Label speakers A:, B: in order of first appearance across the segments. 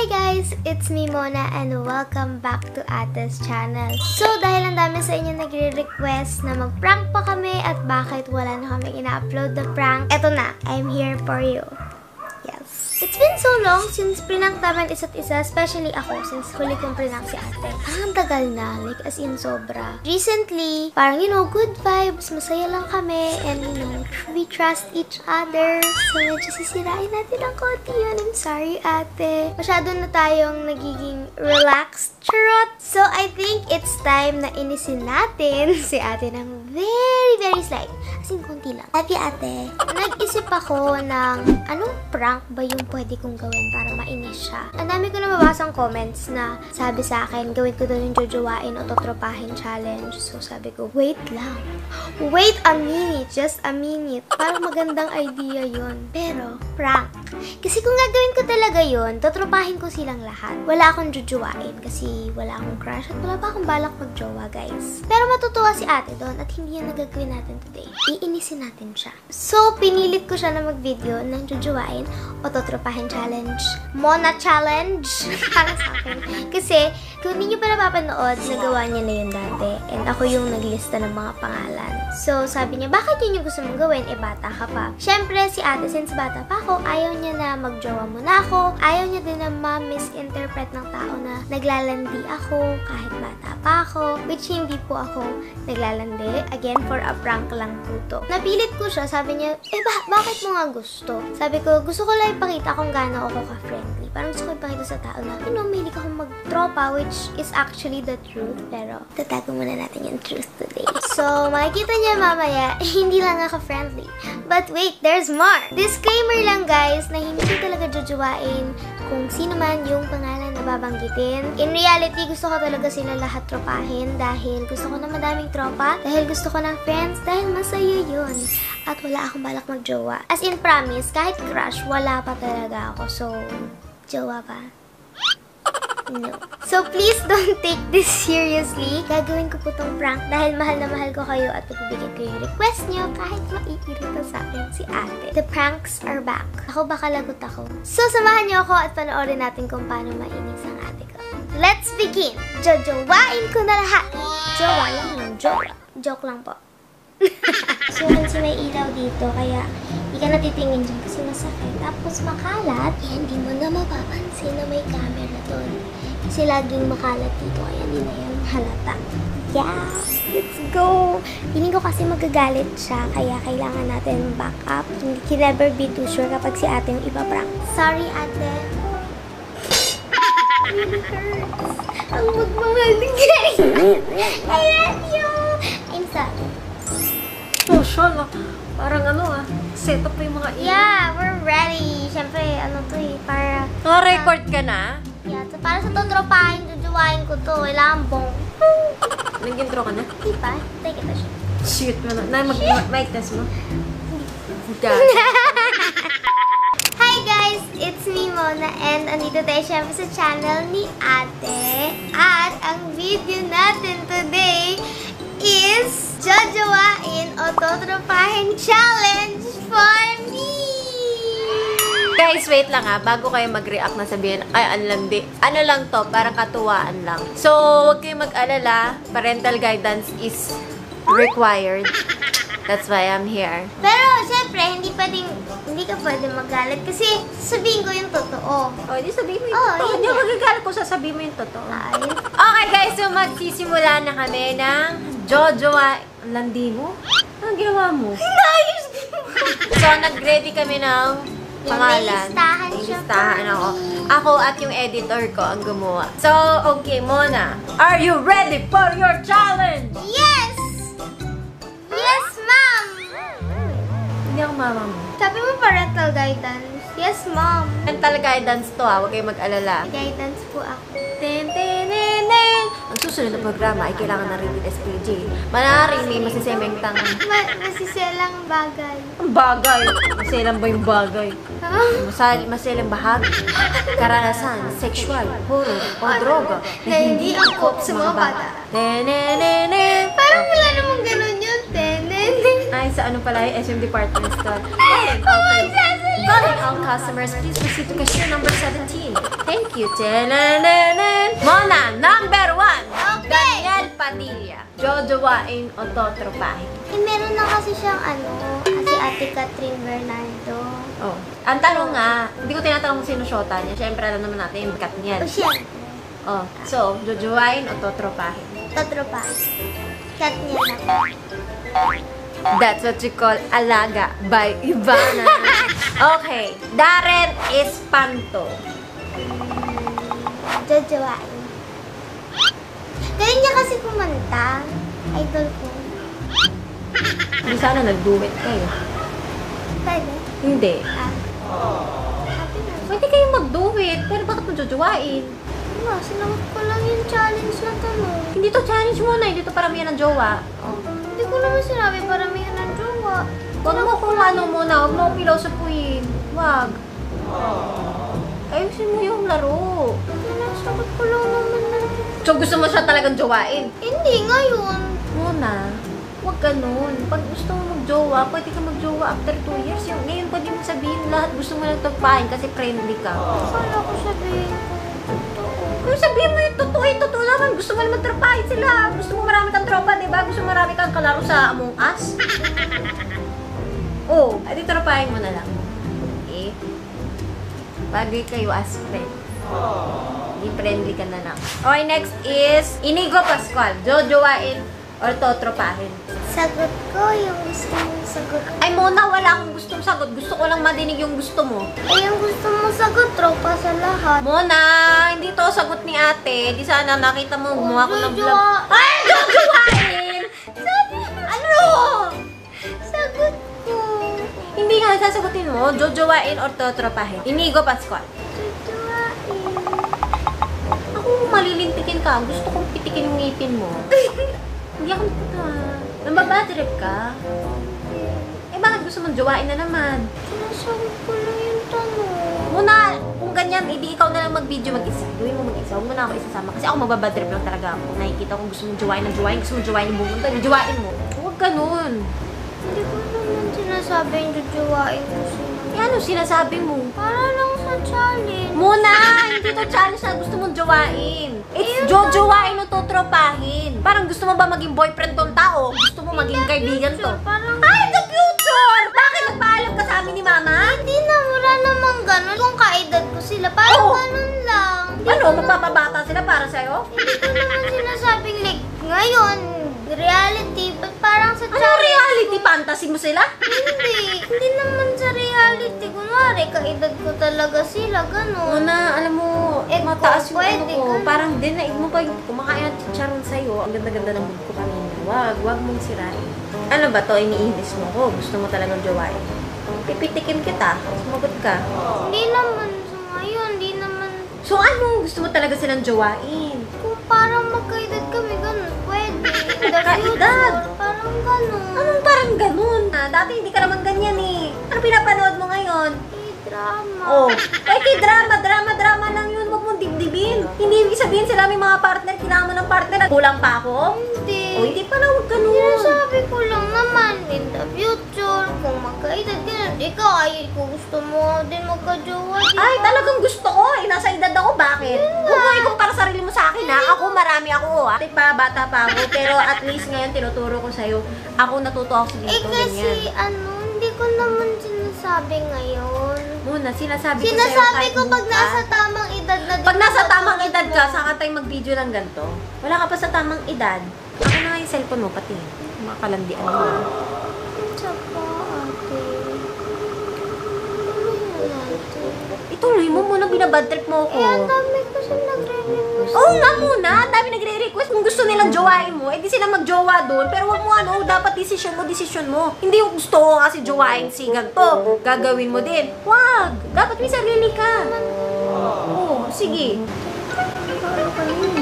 A: Hi guys! It's me Mona and welcome back to Ate's channel. So dahil ang dami sa inyo nagre-request na mag-prank pa kami at bakit wala na kami ina-upload na prank, eto na, I'm here for you. Yes. It's been so long since prank naman isa't isa, especially ako since huli kong prank si ate. Ang tagal na, like as in sobra. Recently, parang good vibes, masaya lang kami, and we trust each other. So medyo sisirain natin ang konti yun. I'm sorry ate. Masyado na tayong nagiging relaxed. Charot! So I think it's time na inisin natin si ate ng very slight. As in, konti lang. Happy ate. Nag-isip ako ng anong prank ba yung pwede kong gawin para mainis siya. Ang dami ko na mabasang comments na sabi sa akin, gawin ko daw yung jojowain o totropahin challenge. So sabi ko, wait lang. Wait a minute. Just a minute. Parang magandang idea yun. Pero, prank. Kasi kung gagawin ko talaga yun, totropahin ko silang lahat. Wala akong jojowain kasi wala akong crush at wala pa akong balak magjowa, guys. Pero matutuwa si ate doon at hindi yan nagagawin natin today. Iinisin natin siya. So, pinilit ko siya na mag-video ng jojowain o totropahin challenge. Mona challenge! Para sa akin. Kasi, kung hindi nyo pa napapanood, nagawa niya na yun dati. And ako yung naglista ng mga pangalan. So, sabi niya, bakit yun yung gusto mong gawin? Eh, bata ka pa. Siyempre, si ate, since bata pa ako, ayaw niya na magjowa muna ako. Ayaw niya din na ma-misinterpret ng tao na naglalandi ako kahit bata pa ako. Which hindi po ako naglalandi. Again, for a prank lang po to. Napilit ko siya. Sabi niya, bakit mo nga gusto? Sabi ko, gusto ko lang ipakita kung gaano ako ka-friendly. Parang gusto ko ipakita sa tao na, mahilig akong magtropa, which is actually the truth. Pero, tatago muna natin yung truth today. So, makikita niya mamaya, hindi lang ako friendly. But wait, there's more! Disclaimer lang guys, na hindi talaga jojowain kung sino man yung pangalan na babanggitin. In reality, gusto ko talaga sila lahat tropahin dahil gusto ko na madaming tropa, dahil gusto ko ng friends, dahil masaya yun. At wala akong balak magjowa. As in promise, kahit crush, wala pa talaga ako. So, jowa pa? No. So, please don't take this seriously. Gagawin ko po tong prank dahil mahal na mahal ko kayo at pagbibigyan ko yung request nyo kahit maiirita sa akin si ate. The pranks are back. Ako baka lagot ako. So, samahan nyo ako at panoorin natin kung paano mainis ang ate ko. Let's begin! Jojowain ko na lahat! Jowa lang yun. Joke lang po. So, kasi may ilaw dito, kaya hindi ka natitingin dyan kasi masakit. Tapos makalat, hindi mo na mapapansin na may camera doon. Kasi laging makalat dito, kaya hindi na yan halata. Yeah! Let's go! Piling ko kasi magagalit siya, kaya kailangan natin back up. Hindi can never be too sure kapag si ate yung ipaprank. Sorry, ate. It hurts. Ang magmamahal ng guys. I love you! I'm sorry.
B: Oh, Sean, parang set up yung mga
A: Yeah, we're ready. Siyempre, para...
B: record ka na?
A: Yeah, so para sa totropahin, jujuwain ko to. Kailangan bong.
B: Nag-intro ka na?
A: Di ba? Take it siya.
B: Shoot mo na. Mic test mo?
A: Hi guys! It's me, Mona, and andito tayo siyempre sa channel ni ate. At ang video natin today is jojowain o totropahin challenge for me!
B: Guys, wait lang bago kayo mag-react na sabihin, ay, ang landi. Ano lang to, parang katuwaan lang. So, huwag kayong mag-alala. Parental guidance is required. That's why I'm here.
A: Pero, syempre, hindi ka pwedeng magalit kasi sabihin ko yung totoo.
B: Oh, hindi sabihin mo yung totoo. Hindi ako magagalit kung sasabihin mo yung totoo.
A: Ay.
B: Okay guys, so magsisimula na kami ng jojowa. Landi mo? Anong ginawa mo?
A: Inayos din mo!
B: So, nag-ready kami ng pangalan.
A: May
B: listahan ako. Ako at yung editor ko ang gumawa. So, okay, Mona. Are you ready for your challenge?
A: Yes! Yes, ma'am!
B: Hindi ako mama mo.
A: Sabi mo parental guidance. Yes, ma'am.
B: Parental guidance to huwag kayong mag-alala.
A: Guidance po ako.
B: Ang susunod na programa ay kailangan na rin SPG. Manaring may masisemeng tangan.
A: Masiselang bagay.
B: Ang bagay. Maselang ba yung bagay? Maselang bahagi. Karanasan, sexual, horror, o droga
A: na hindi angkop sa mga bata. Parang wala namang ganun yun.
B: Ay, sa ano pala yung SM Department Store.
A: Magsasalita
B: Calling all customers, please proceed to cashier number 17. Thank you. Tanananan. Mona, number 1.
A: Okay.
B: Daniel Padilla. Jojowain o totropahin?
A: Eh, meron na kasi siyang si Ate Catherine Bernardo.
B: Oh. Ang tanong nga, hindi ko tinatanong kung sino shota niya. Siyempre, alam naman natin yung kat niya.
A: O siya,
B: Oh. So, jojowain o totropahin?
A: Totropa. Cat niya na.
B: That's what you call alaga by Ivana. Okay. Darren Espanto.
A: Jojowain. Galing niya kasi kumanta. Idol ko.
B: Hindi sana nag-duet kayo.
A: Pwede?
B: Hindi.
A: Happy na.
B: Pwede kayong mag-duet, pero bakit mo jojowain?
A: Diba, sinagot ko lang yung challenge na tanong.
B: Hindi to challenge muna, hindi to paramihan ng jowa. Oh.
A: Hindi ko naman sinabi paramihan ng jowa.
B: Huwag mo kung ano muna, huwag mo pilosopuin. Huwag. Ayusin mo yung laro.
A: Sinasagot ko lang naman na.
B: So gusto mo siya talagang jowain?
A: Hindi, ngayon.
B: Muna. Huwag ganun. Pag gusto mo mag-jowa, pwede ka mag-jowa after 2 years. Yung ngayon pwede mo sabihin lahat gusto mo lang tagpahin kasi friendly ka.
A: Akala ko sabihin ko.
B: Kung sabihin mo yung totoo naman, gusto mo naman trapahin sila. Gusto mo marami kang tropa, di ba? Gusto mo marami kang kalaro sa Among Us. Oh, edi trapahin mo na lang. Okay? Bagay kayo as friends. Hindi friendly ka na lang. Okay, next is Inigo Pascual. Jojowain or totropahin?
A: Sagot ko yung gusto mong sagot.
B: Ay, Mona, wala akong gustong sagot. Gusto ko lang madinig yung gusto mo.
A: Eh, yung gusto mong sagot, tropa sa lahat.
B: Mona, hindi to sagot ni ate. Di sana nakita mo, gumawa ko ng vlog.
A: Jojowa-
B: Ay, jojowain! Ano?
A: Sagot ko.
B: Hindi nga, sasagutin mo. Jojowain or totropahin? Inigo Pascual.
A: Jojowain.
B: Ako, malilintikin ka. Gusto kong pitikin yung ngipin mo. Hindi ako nambabadrip ka. Eh, bakit gusto mong jowain na naman?
A: Sinasagot ko lang yung tanong.
B: Muna, kung ganyan, hindi ikaw na lang mag-video mag-isa. Gawin mo mag-isa. Huwag mo na ako isasama. Kasi ako mababadrip lang talaga ako. Nakikita ko gusto mong jowain ng jowain. Gusto mong jowain yung bumunta. Jowain mo. Huwag ganun.
A: Hindi ko naman sinasabi yung jojowain ko sila.
B: Eh, ano sinasabi mo?
A: Para lang sa challenge.
B: Muna, hindi to challenge na gusto mong jowain. It's jojowain o totropahin. Parang gusto mo ba maging boyfriend tong tao? Gusto mo maging kaibigan to?
A: Parang,
B: Ay, the future! Bakit nagpaalam ka sa amin ni Mama?
A: hindi na, wala namang ganun. Kung kaedad ko sila, parang
B: Oo.
A: ganun lang.
B: Ano, magpapabata sila para sa'yo?
A: Hindi ko naman sinasabing like, ngayon, reality, but parang sa
B: Ano
A: challenge
B: reality?
A: ko-
B: Fantasy mo sila?
A: Hindi naman sa reality. Kunwari, kaedad ko talaga sila, ganun.
B: Muna, alam mo,
A: Eh,
B: mataas yung ano
A: pwede
B: ko.
A: ka.
B: Parang dinaig mo pa yung kumakain at chicharon sa'yo. Ang ganda-ganda ng mood ko kanina. Wag mong sirain. Ano ba to? Iniinis mo ko. Gusto mo talagang jowain. Pipitikin kita. Sumagot ka.
A: Hindi naman sa ngayon, hindi naman.
B: So ano? Gusto mo talaga silang jowain?
A: Kung parang magkaedad kami, ganun, pwede. In the
B: Magkaedad?
A: future, parang ganun.
B: Anong parang ganun? Dati hindi ka naman ganyan eh. Ano pinapanood mo ngayon?
A: Drama.
B: Oh, kay drama lang yun. Huwag mong dibdibin. Hindi ibig sabihin sila may mga partner, kailangan mo ng partner. Kulang pa ako?
A: Hindi.
B: O, hindi pa na, huwag ganun.
A: Sinasabi ko lang naman, in the future, kung magkaedad ganun, ikaw ay kung gusto mo din magka-jowa, di
B: Ay,
A: ba?
B: talagang gusto ko. Eh, nasa edad ako. Bakit? Huwag mo ikumpara sarili mo sa akin, ha? Ako, marami ako, ha? Bata pa ako. Pero at least ngayon, tinuturo ko sa'yo. Ako, natuto ako sa
A: Eh
B: dito,
A: kasi,
B: ganyan.
A: hindi ko naman sinasabi ngayon.
B: Muna, sinasabi ko sa'yo
A: Sinasabi
B: kahit
A: ko pag
B: bukas.
A: nasa tamang edad na din.
B: Pag nasa
A: ako
B: tamang edad ka,
A: mo.
B: saka tayo mag-video ng ganito. Wala ka pa sa tamang edad. Ako na nga yung cellphone mo, pati. Makalandian mo.
A: Isa pa, ate. Ano yan, ate?
B: Ituloy mo muna, binabadtrip mo ko.
A: Eh, ang dami kasi nagre-request.
B: Oo nga muna, ang dami nagre-request kung gusto nilang jowain mo, eh di sila mag-jowa doon. Pero wag mo ano, dapat desisyon mo. Hindi yung gusto ko kasi jowain si ganito. Gagawin mo din. Wag! Dapat may sarili ka. Oo, sige.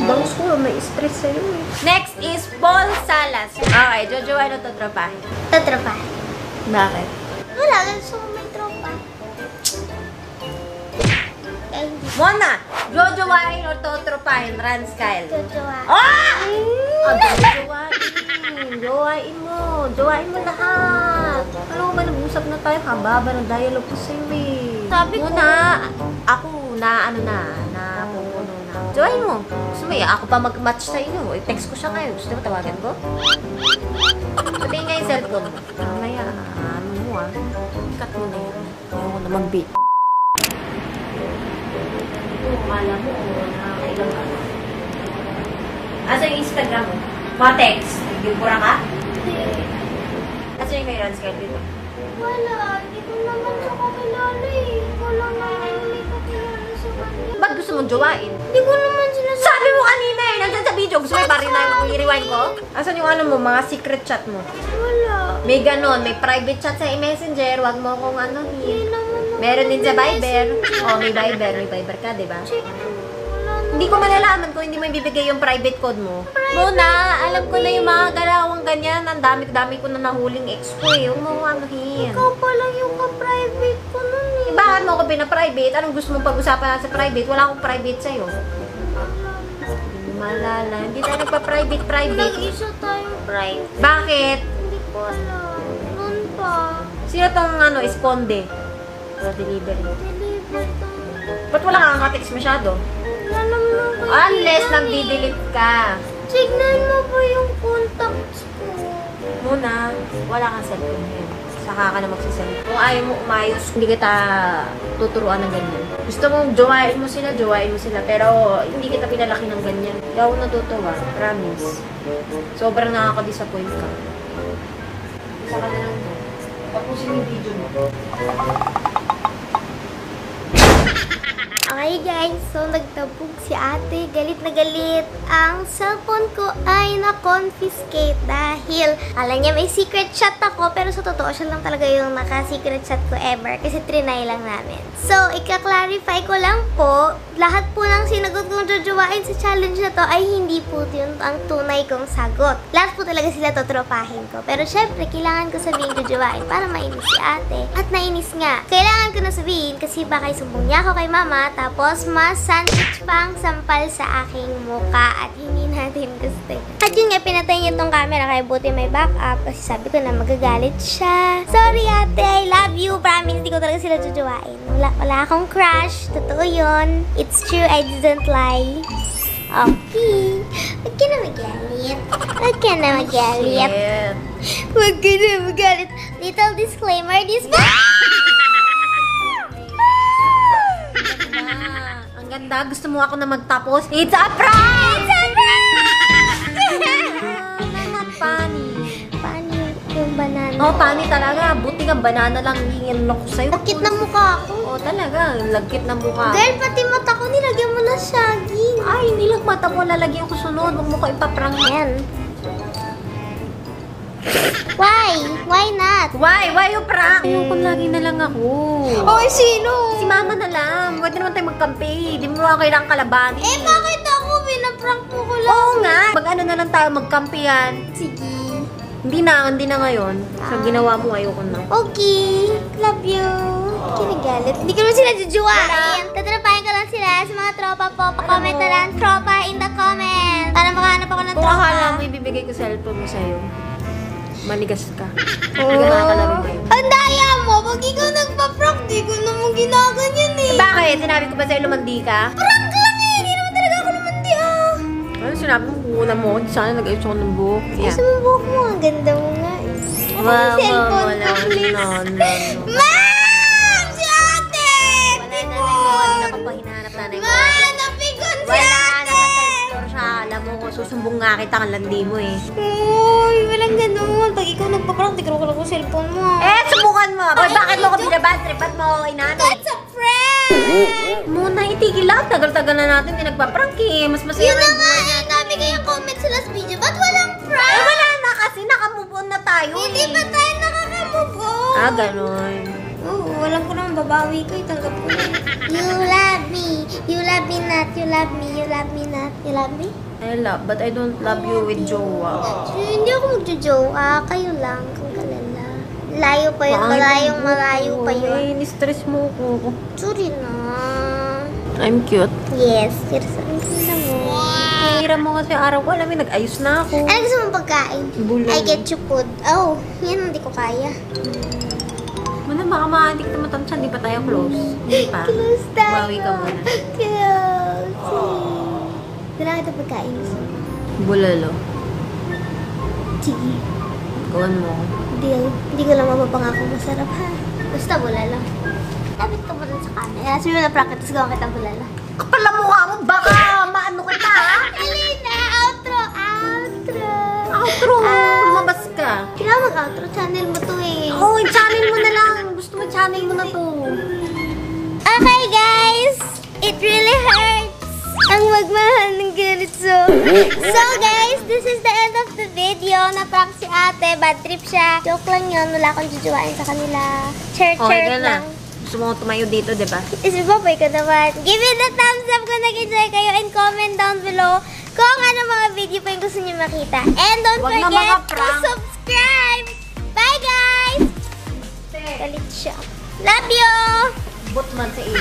B: Bangs ko, may stress sa'yo eh. Next is Paul Salas. Okay, jojowain o totropahin?
A: Tatrapa.
B: Bakit?
A: Wala, gusto ko may tropa. Eh, hindi.
B: Mona, jojowain o totropahin? Rans Kyle.
A: Jojowa.
B: Ah! Jowain. Jowain mo. Jowain mo lahat. Alam mo ba, nag-usap na tayo, haba ng dialogue ko sa'yo eh.
A: Sabi ko.
B: Muna, ako na pupuno na. Join mo. Gusto mo ako pa mag-match sa inyo. I-text ko siya ngayon. Gusto mo tawagan ko? Sabihin nga yung cellphone mo. Mamaya, ano mo cut mo na yun. Ayoko na mag-beat. Kala mo, nakakailang ka. Asa yung Instagram mo? Mga text. Nagbimbura ka?
A: Hindi.
B: Asa yung may runs dito?
A: Wala. Hindi ko naman siya kakilala eh. Wala naman may kakilala sa kanya.
B: Ba't gusto mong jowain?
A: Hindi ko naman sinasabi.
B: Sabi mo kanina eh! Nandyan sa video. Gusto mo yung parin na yung i-rewind ko? Asan yung ano mo? Mga secret chat mo?
A: Wala.
B: May ganon. May private chat sa messenger. Huwag mo akong ano
A: Hindi naman ako
B: Meron din sa Viber.
A: messenger.
B: Oh, may Viber. May Viber ka, di ba?
A: Check. Wala naman.
B: Hindi ko malalaman kung hindi mo ibibigay yung private code mo. Muna, alam ko na yung mga galawang ganyan. Ang dami ko na nahuling ex ko eh. Huwag mo anuhin.
A: Ikaw pa lang yung ka-private ko nun eh.
B: Bakit mo ako pina-private? Anong gusto mong pag-usapan sa private? Wala akong private sa'yo. Malala. Hindi tayo nagpa-private.
A: Nag-isa tayong private.
B: Bakit?
A: Hindi ko alam. Noon pa.
B: Sino tong esponde? Or delivery.
A: Deliver tayo.
B: Ba't wala kang ka-text masyado?
A: Wala naman ako.
B: Unless
A: yan eh.
B: nag-delete ka.
A: Tignan mo ba yung contacts ko?
B: Muna, wala kang cellphone ngayon. Saka ka na magsisend. Kung ayaw mo umayos, hindi kita tuturuan ng ganyan. Gusto mong jowain mo sila. Pero hindi kita pinalaki ng ganyan. Hindi ako natutuwa. Promise. Sobrang nakaka-disappoint ka. Isa ka na lang mo. Tapusin yung video mo.
A: Okay guys, so nagtabog si ate. Galit na galit. Ang cellphone ko ay na-confiscate dahil alam niya may secret chat ako pero sa totoo siya lang talaga yung naka-secret chat ko ever kasi trinay lang namin. So, ika-clarify ko lang po, lahat po ng sinagot kong jojowain sa challenge na to ay hindi po yun ang tunay kong sagot. Lahat po talaga sila totropahin ko. Pero syempre, kailangan ko sabihin jojowain para mainis si ate. At nainis nga. Kailangan ko na sabihin kasi baka isumbong niya ako kay mama tapos mas sandwich pang sampal sa aking muka at hindi natin gusto. At yun nga, pinatay niya tong camera kaya buti may backup kasi sabi ko na magagalit siya. Sorry ate, I love you. Promise, hindi ko talaga sila jojowain. Wala akong crush. Totoo yun. It's true, I didn't lie. Okay. Huwag ka na magalit. Huwag ka na magalit.
B: Shit.
A: Huwag ka na magalit. Little disclaimer, this
B: Ang ganda. Gusto mo ako na magtapos? It's a prank!
A: It's a prank!
B: Not funny.
A: Paano yung banana?
B: Oh, funny talaga. Buti nga banana lang hingin ko sa'yo.
A: Sakit na mukha ako.
B: Oh, talaga. Lagkit ng mukha.
A: Girl, pati mata ko nilagyan mo na saging.
B: Ay, hindi lang mata mo. Lalagyan ko sunod. Huwag mo ko ipaprank.
A: Ayan. Why? Why not?
B: Why? Why you prank? Ayun kung lagi na lang ako.
A: Oy, sino?
B: Si mama na lang. Pwede naman tayo magkampi. Di mo ako kailangang kalabanin.
A: Eh, bakit ako? Pinaprank mo ko lang.
B: Oo nga. Mag-ano na lang tayo. Magkampihan.
A: Sige.
B: Hindi na ngayon. Sa ginawa mo, ayoko na.
A: Okay. Love you. Kinagalit. Hindi ko naman sila jujuwain. Tatrapahin ko lang sila sa mga tropa po. Pa-comment na lang tropa in the comment. Para makahanap ako ng
B: Kung
A: tropa.
B: akala mo, ibibigay ko cellphone mo sa'yo. Manigas ka.
A: Oh.
B: Hindi ka nakakalaro ngayon.
A: Ang daya mo. Pag ikaw nagpa-prank, di ko naman ginaganyan eh.
B: Bakit? Sinabi ko ba sa'yo lumandi ka?
A: Prank lang eh. Hindi naman talaga ako lumandi ah.
B: Ano sinabi mo? Buo na mo. Sana nag-ayos ako ng buhok.
A: Gusto mo buhok mo? Ang ganda mo nga eh.
B: Wow,
A: Cellphone
B: wala.
A: ko, please.
B: No.
A: Ma'am! Si ate!
B: Wala na lang. Ako pa hinahanap nanay ko.
A: Ma'am! Napikon si
B: Wala
A: ate!
B: naman television siya. Alam mo, susumbong nga kita ang landi mo eh.
A: Uy, walang ganun. Pag ikaw nagpa-prank, di ko lang yung cellphone mo.
B: Eh, subukan mo. Boy, bakit mo ko binabad trip? Ba't mo ako inano?
A: That's a prank!
B: Muna, itigil lang. Tagal-tagal na natin hindi nagpa-prank eh. Mas masaya
A: Yun na
B: yung
A: nga
B: buhay
A: eh.
B: natin.
A: Dami kayong comment sa last video. Ba't walang
B: Eh,
A: prank?
B: wala na kasi. Nakamove on na tayo
A: Hindi
B: eh.
A: ba tayo nakaka-move on?
B: Ah, ganun.
A: Oo, walang ko naman babawi ko. Itanggap ko na. You love me. You love me not. You love me. You love me not. You love me?
B: I love, but I don't love you with jowa.
A: Hindi ako magjo-jowa. Kayo lang. Kung kalala. Layo pa yun. Malayo pa yun.
B: Ay, ni-stress mo ko.
A: Sorry na.
B: I'm cute.
A: Yes. You're so ganda mo.
B: Hey, Sinira mo kasi araw ko. Alam mo, nag-ayos na ako.
A: Ano gusto mong pagkain?
B: Bulalo.
A: I get you food. Oh, yan hindi ko kaya.
B: Muna, baka hindi kita matamsan. Di pa tayo close. Hindi pa.
A: Close tayo.
B: Bawi ka muna.
A: Close. Wala kita pagkain.
B: Bulalo.
A: Sige.
B: Gawan mo.
A: Deal. Hindi ko lang mapapangako masarap ha. Basta bulalo. Lapit ka muna sa camera. Sabi mo na practice, tapos gawin kitang bulalo.
B: Kapal na mukha mo. Baka maano kita, ha?
A: Elena, outro, outro.
B: Outro. Lumabas ka.
A: Kailangan mag-outro. Channel mo to eh.
B: Oh, channel mo na lang. Gusto mo channel mo na to.
A: Okay guys, it really hurts ang magmahal ng ganito. So guys, this is the end of the video. Na-prank si ate, bad trip siya. Joke lang yun, wala akong jujuwain sa kanila.
B: Okay
A: Church
B: ka na.
A: lang.
B: Gusto mo tumayo dito, di ba?
A: Isipapoy ko naman. Give it a thumbs up kung nag-enjoy kayo and comment down below kung ano mga video pa yung gusto niyo makita. And don't
B: Wag na
A: forget
B: mga
A: to
B: prank.
A: subscribe. Bye guys! Galit siya. Love you!
B: Bot man sa iyo.